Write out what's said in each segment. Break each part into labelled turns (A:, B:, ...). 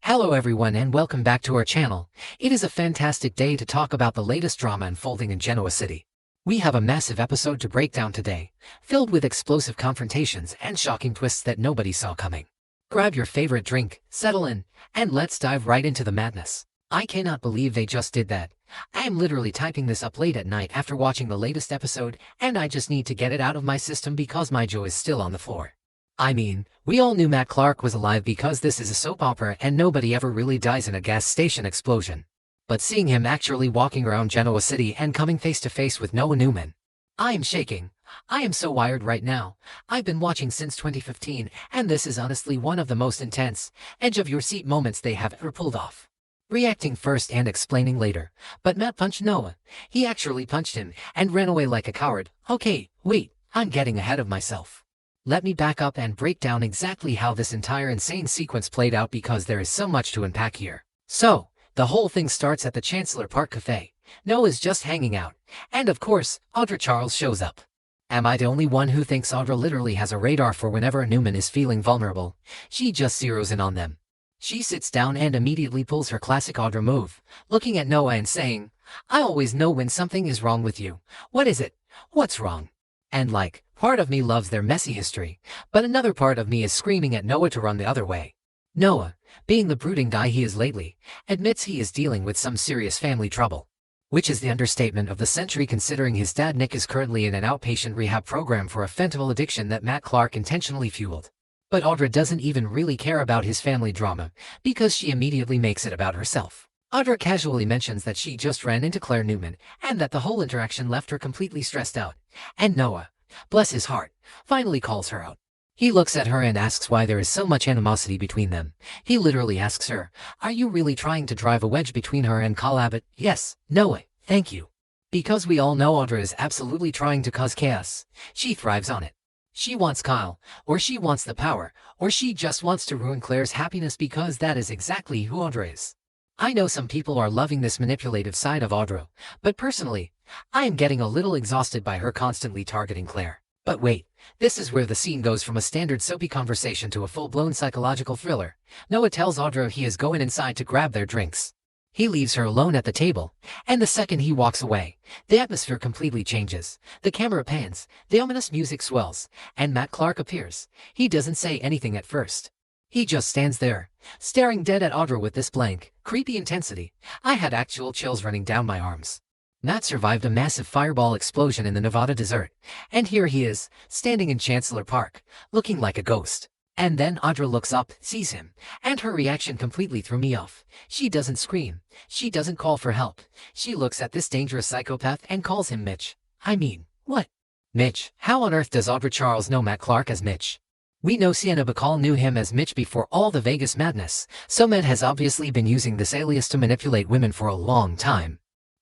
A: Hello everyone and welcome back to our channel. It is a fantastic day to talk about the latest drama unfolding in Genoa City. We have a massive episode to break down today, filled with explosive confrontations and shocking twists that nobody saw coming. Grab your favorite drink, settle in, and let's dive right into the madness. I cannot believe they just did that. I am literally typing this up late at night after watching the latest episode, and I just need to get it out of my system because my jaw is still on the floor. I mean, we all knew Matt Clark was alive because this is a soap opera and nobody ever really dies in a gas station explosion. But seeing him actually walking around Genoa City and coming face to face with Noah Newman, I am shaking. I am so wired right now. I've been watching since 2015 and this is honestly one of the most intense, edge-of-your-seat moments they have ever pulled off. Reacting first and explaining later, but Matt punched Noah. He actually punched him and ran away like a coward. Okay, wait, I'm getting ahead of myself. Let me back up and break down exactly how this entire insane sequence played out because there is so much to unpack here. So, the whole thing starts at the Chancellor Park Cafe. Noah's just hanging out. And of course, Audra Charles shows up. Am I the only one who thinks Audra literally has a radar for whenever a Newman is feeling vulnerable? She just zeroes in on them. She sits down and immediately pulls her classic Audra move, looking at Noah and saying, "I always know when something is wrong with you. What is it? What's wrong?" And part of me loves their messy history, but another part of me is screaming at Noah to run the other way. Noah, being the brooding guy he is lately, admits he is dealing with some serious family trouble. Which is the understatement of the century considering his dad Nick is currently in an outpatient rehab program for a fentanyl addiction that Matt Clark intentionally fueled. But Audra doesn't even really care about his family drama, because she immediately makes it about herself. Audra casually mentions that she just ran into Claire Newman, and that the whole interaction left her completely stressed out. And Noah, bless his heart, finally calls her out. He looks at her and asks why there is so much animosity between them. He literally asks her, "Are you really trying to drive a wedge between her and Kyle Abbott?" Yes, Noah, thank you. Because we all know Audra is absolutely trying to cause chaos. She thrives on it. She wants Kyle, or she wants the power, or she just wants to ruin Claire's happiness because that is exactly who Audra is. I know some people are loving this manipulative side of Audra, but personally, I am getting a little exhausted by her constantly targeting Claire. But wait, this is where the scene goes from a standard soapy conversation to a full-blown psychological thriller. Noah tells Audra he is going inside to grab their drinks. He leaves her alone at the table, and the second he walks away, the atmosphere completely changes. The camera pans, the ominous music swells, and Matt Clark appears. He doesn't say anything at first. He just stands there, staring dead at Audra with this blank, creepy intensity. I had actual chills running down my arms. Matt survived a massive fireball explosion in the Nevada desert, and here he is, standing in Chancellor Park, looking like a ghost. And then Audra looks up, sees him, and her reaction completely threw me off. She doesn't scream. She doesn't call for help. She looks at this dangerous psychopath and calls him Mitch. I mean, what? Mitch? How on earth does Audra Charles know Matt Clark as Mitch? We know Sienna Bacall knew him as Mitch before all the Vegas madness, so Matt has obviously been using this alias to manipulate women for a long time.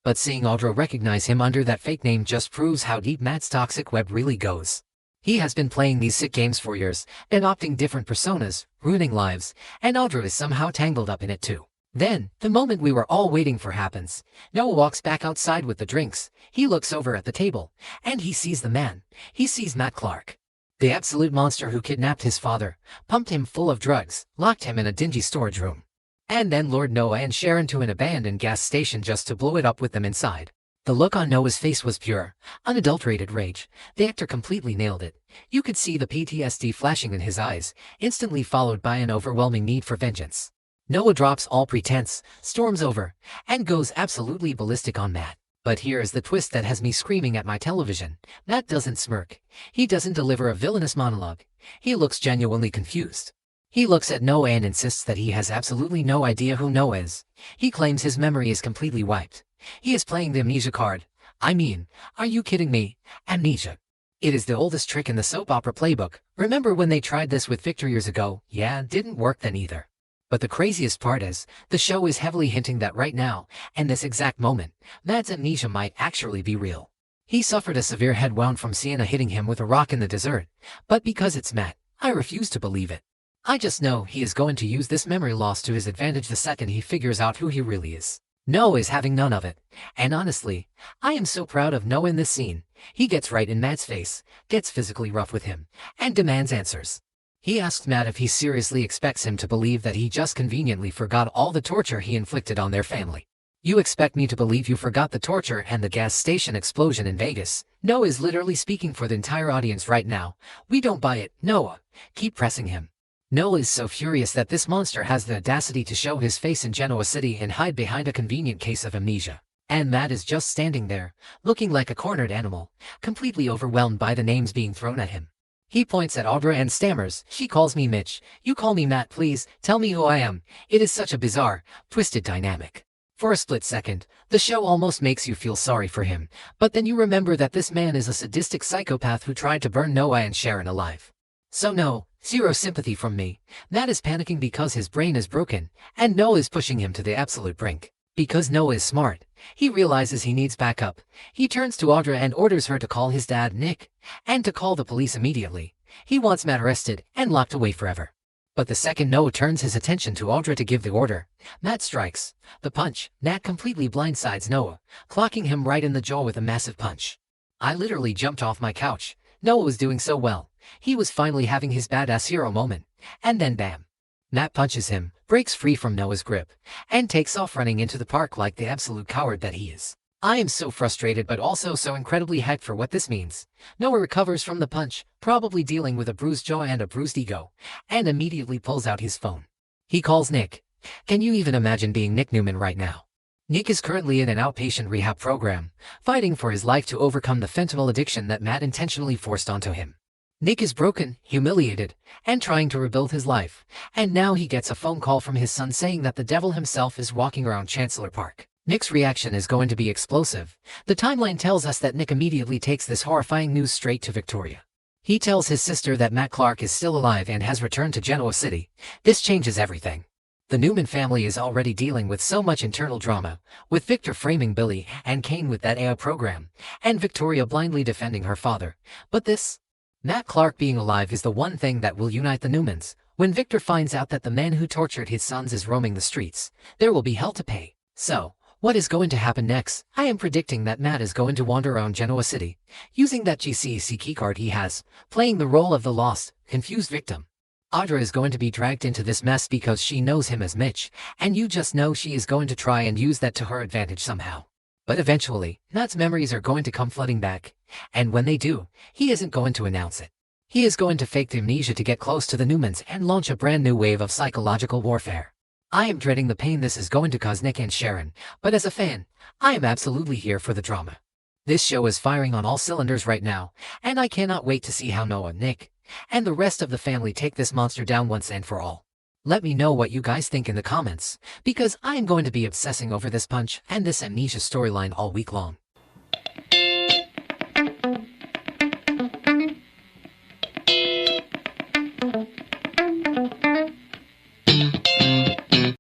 A: But seeing Audra recognize him under that fake name just proves how deep Matt's toxic web really goes. He has been playing these sick games for years, adopting different personas, ruining lives, and Audra is somehow tangled up in it too. Then, the moment we were all waiting for happens. Noah walks back outside with the drinks. He looks over at the table, and he sees the man. He sees Matt Clark. The absolute monster who kidnapped his father, pumped him full of drugs, locked him in a dingy storage room, and then lured Noah and Sharon to an abandoned gas station just to blow it up with them inside. The look on Noah's face was pure, unadulterated rage. The actor completely nailed it. You could see the PTSD flashing in his eyes, instantly followed by an overwhelming need for vengeance. Noah drops all pretense, storms over, and goes absolutely ballistic on Matt. But here is the twist that has me screaming at my television. Matt doesn't smirk. He doesn't deliver a villainous monologue. He looks genuinely confused. He looks at Noah and insists that he has absolutely no idea who Noah is. He claims his memory is completely wiped. He is playing the amnesia card. I mean, are you kidding me? Amnesia. It is the oldest trick in the soap opera playbook. Remember when they tried this with Victor years ago? Yeah, it didn't work then either. But the craziest part is, the show is heavily hinting that right now, and this exact moment, Matt's amnesia might actually be real. He suffered a severe head wound from Sienna hitting him with a rock in the desert, but because it's Matt, I refuse to believe it. I just know he is going to use this memory loss to his advantage the second he figures out who he really is. Noah is having none of it. And honestly, I am so proud of Noah in this scene. He gets right in Matt's face, gets physically rough with him, and demands answers. He asks Matt if he seriously expects him to believe that he just conveniently forgot all the torture he inflicted on their family. You expect me to believe you forgot the torture and the gas station explosion in Vegas? Noah is literally speaking for the entire audience right now. We don't buy it, Noah. Keep pressing him. Noah is so furious that this monster has the audacity to show his face in Genoa City and hide behind a convenient case of amnesia. And Matt is just standing there, looking like a cornered animal, completely overwhelmed by the names being thrown at him. He points at Audra and stammers, "She calls me Mitch. You call me Matt, please. Tell me who I am." It is such a bizarre, twisted dynamic. For a split second, the show almost makes you feel sorry for him, but then you remember that this man is a sadistic psychopath who tried to burn Noah and Sharon alive. So no, zero sympathy from me. Matt is panicking because his brain is broken, and Noah is pushing him to the absolute brink. Because Noah is smart, he realizes he needs backup. He turns to Audra and orders her to call his dad, Nick, and to call the police immediately. He wants Matt arrested and locked away forever. But the second Noah turns his attention to Audra to give the order, Matt strikes. The punch, Nat completely blindsides Noah, clocking him right in the jaw with a massive punch. I literally jumped off my couch. Noah was doing so well. He was finally having his badass hero moment. And then bam. Matt punches him, breaks free from Noah's grip, and takes off running into the park like the absolute coward that he is. I am so frustrated but also so incredibly hyped for what this means. Noah recovers from the punch, probably dealing with a bruised jaw and a bruised ego, and immediately pulls out his phone. He calls Nick. Can you even imagine being Nick Newman right now? Nick is currently in an outpatient rehab program, fighting for his life to overcome the fentanyl addiction that Matt intentionally forced onto him. Nick is broken, humiliated, and trying to rebuild his life, and now he gets a phone call from his son saying that the devil himself is walking around Chancellor Park. Nick's reaction is going to be explosive. The timeline tells us that Nick immediately takes this horrifying news straight to Victoria. He tells his sister that Matt Clark is still alive and has returned to Genoa City. This changes everything. The Newman family is already dealing with so much internal drama, with Victor framing Billy and Kane with that AI program, and Victoria blindly defending her father. But this, Matt Clark being alive, is the one thing that will unite the Newmans. When Victor finds out that the man who tortured his sons is roaming the streets, there will be hell to pay. So, what is going to happen next? I am predicting that Matt is going to wander around Genoa City, using that GCC keycard he has, playing the role of the lost, confused victim. Audra is going to be dragged into this mess because she knows him as Mitch, and you just know she is going to try and use that to her advantage somehow. But eventually, Matt's memories are going to come flooding back, and when they do, he isn't going to announce it. He is going to fake the amnesia to get close to the Newmans and launch a brand new wave of psychological warfare. I am dreading the pain this is going to cause Nick and Sharon, but as a fan, I am absolutely here for the drama. This show is firing on all cylinders right now, and I cannot wait to see how Noah, Nick, and the rest of the family take this monster down once and for all. Let me know what you guys think in the comments, because I am going to be obsessing over this punch and this amnesia storyline all week long.